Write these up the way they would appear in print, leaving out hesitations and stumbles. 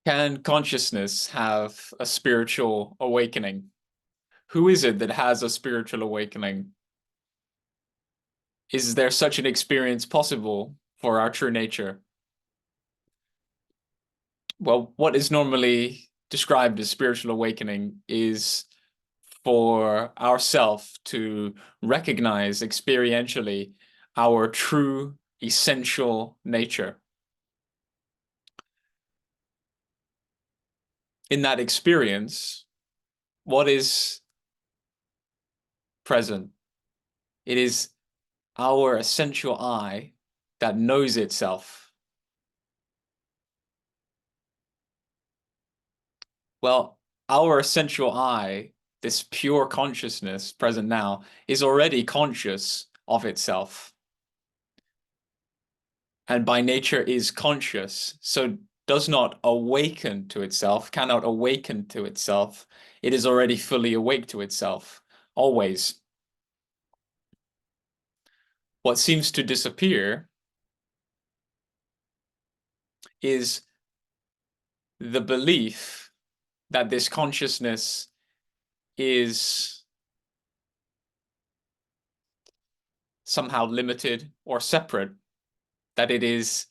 Can consciousness have a spiritual awakening? Who is it that has a spiritual awakening? Is there such an experience possible for our true nature? Well, what is normally described as spiritual awakening is for ourself to recognize experientially our true essential nature. In that experience, what is present? It is our essential I that knows itself. Well, our essential I, this pure consciousness present now, is already conscious of itself. And by nature is conscious, so does not awaken to itself, cannot awaken to itself. It is already fully awake to itself, always. What seems to disappear is the belief that this consciousness is somehow limited or separate, that it is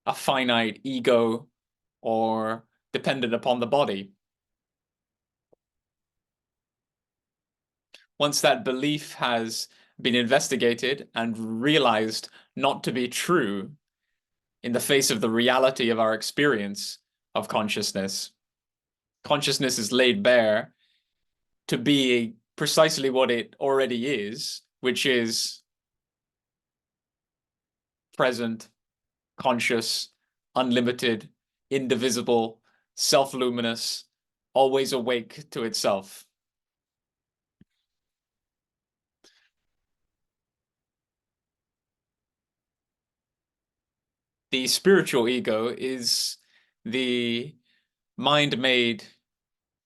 a finite ego or dependent upon the body. Once that belief has been investigated and realized not to be true in the face of the reality of our experience of consciousness, consciousness is laid bare to be precisely what it already is, which is present, conscious, unlimited, indivisible, self-luminous, always awake to itself. The spiritual ego is the mind-made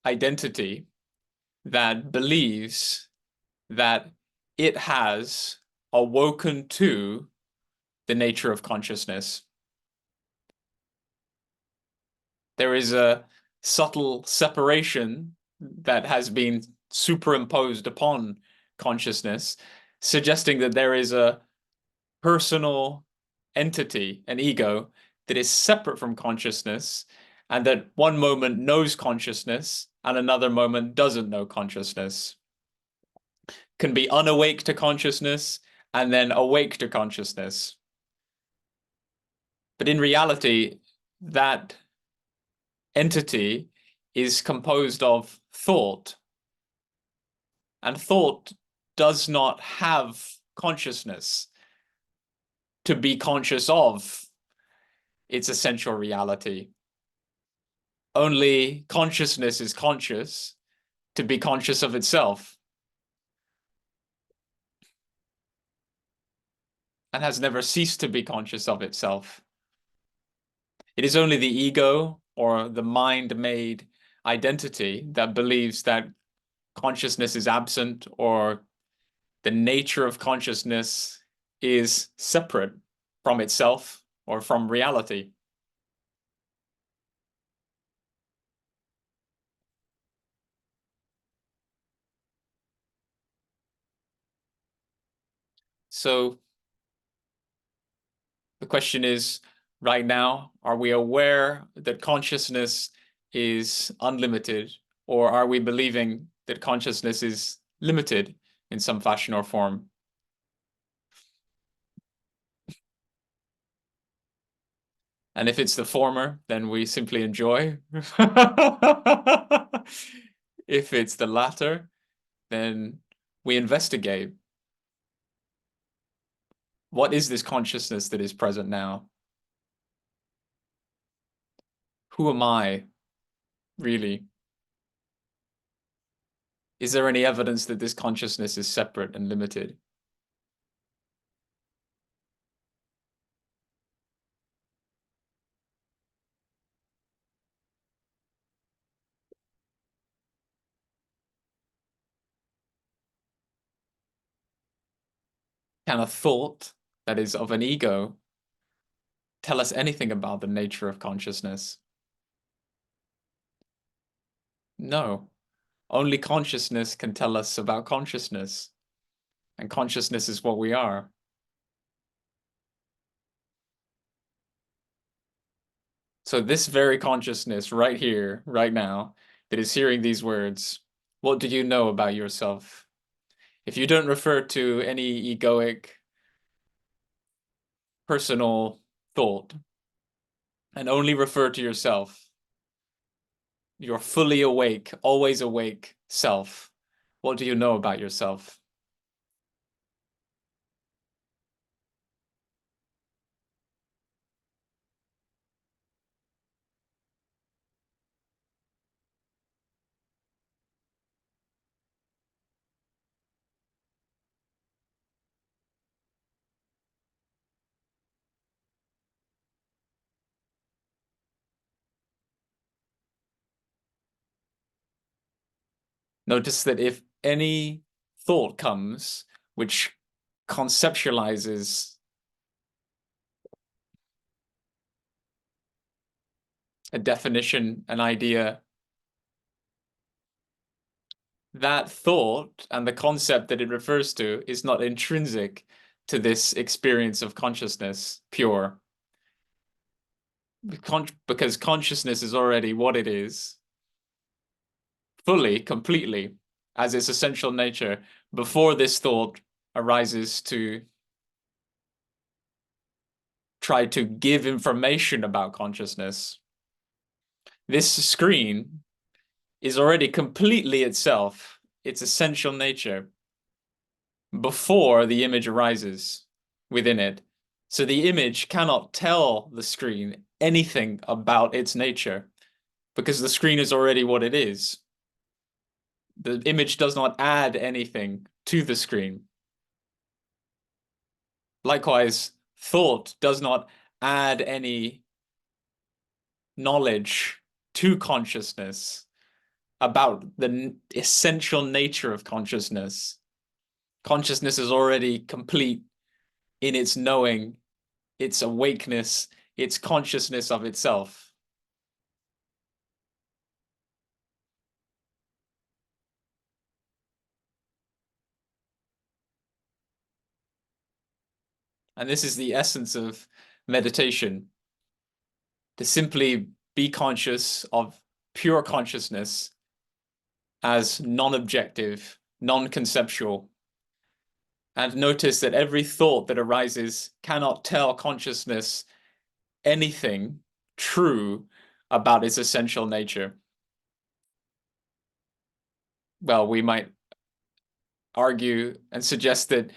identity that believes that it has awoken to the nature of consciousness. There is a subtle separation that has been superimposed upon consciousness, suggesting that there is a personal entity, an ego, that is separate from consciousness, and that one moment knows consciousness and another moment doesn't know consciousness. Can be unawake to consciousness and then awake to consciousness. But in reality, that entity is composed of thought. And thought does not have consciousness to be conscious of its essential reality. Only consciousness is conscious to be conscious of itself, and has never ceased to be conscious of itself. It is only the ego or the mind-made identity that believes that consciousness is absent or the nature of consciousness is separate from itself or from reality. So the question is, right now, are we aware that consciousness is unlimited, or are we believing that consciousness is limited in some fashion or form? And if it's the former, then we simply enjoy. If it's the latter, then we investigate. What is this consciousness that is present now? Who am I, really? Is there any evidence that this consciousness is separate and limited? Can a thought that is of an ego tell us anything about the nature of consciousness? No. Only consciousness can tell us about consciousness, and consciousness is what we are. So this very consciousness right here, right now, that is hearing these words, what do you know about yourself? If you don't refer to any egoic, personal thought, and only refer to yourself, your fully awake, always awake self, what do you know about yourself? Notice that if any thought comes which conceptualizes a definition, an idea, that thought and the concept that it refers to is not intrinsic to this experience of consciousness, pure. Because consciousness is already what it is, fully, completely, as its essential nature, before this thought arises to try to give information about consciousness. This screen is already completely itself, its essential nature, before the image arises within it. So the image cannot tell the screen anything about its nature because the screen is already what it is. The image does not add anything to the screen. Likewise, thought does not add any knowledge to consciousness about the essential nature of consciousness. Consciousness is already complete in its knowing, its awakeness, its consciousness of itself. And this is the essence of meditation, to simply be conscious of pure consciousness as non-objective, non-conceptual, and notice that every thought that arises cannot tell consciousness anything true about its essential nature. Well, we might argue and suggest that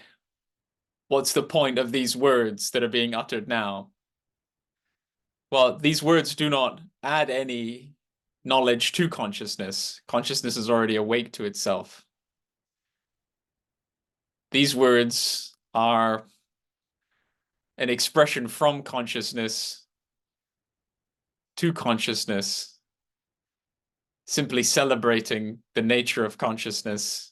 what's the point of these words that are being uttered now? Well, these words do not add any knowledge to consciousness. Consciousness is already awake to itself. These words are an expression from consciousness to consciousness, simply celebrating the nature of consciousness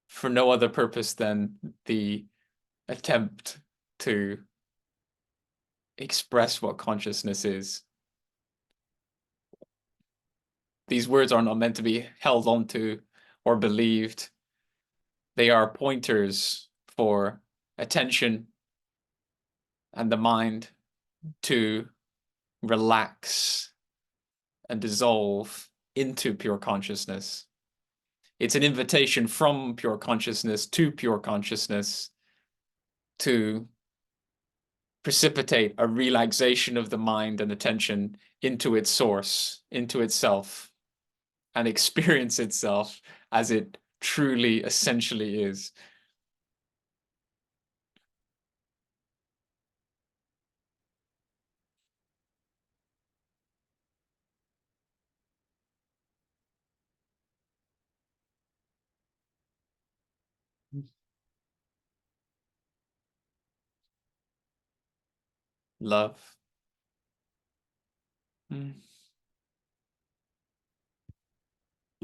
for no other purpose than the attempt to express what consciousness is. These words are not meant to be held onto or believed. They are pointers for attention and the mind to relax and dissolve into pure consciousness. It's an invitation from pure consciousness to pure consciousness to precipitate a relaxation of the mind and attention into its source, into itself, and experience itself as it truly, essentially is. Love. Mm.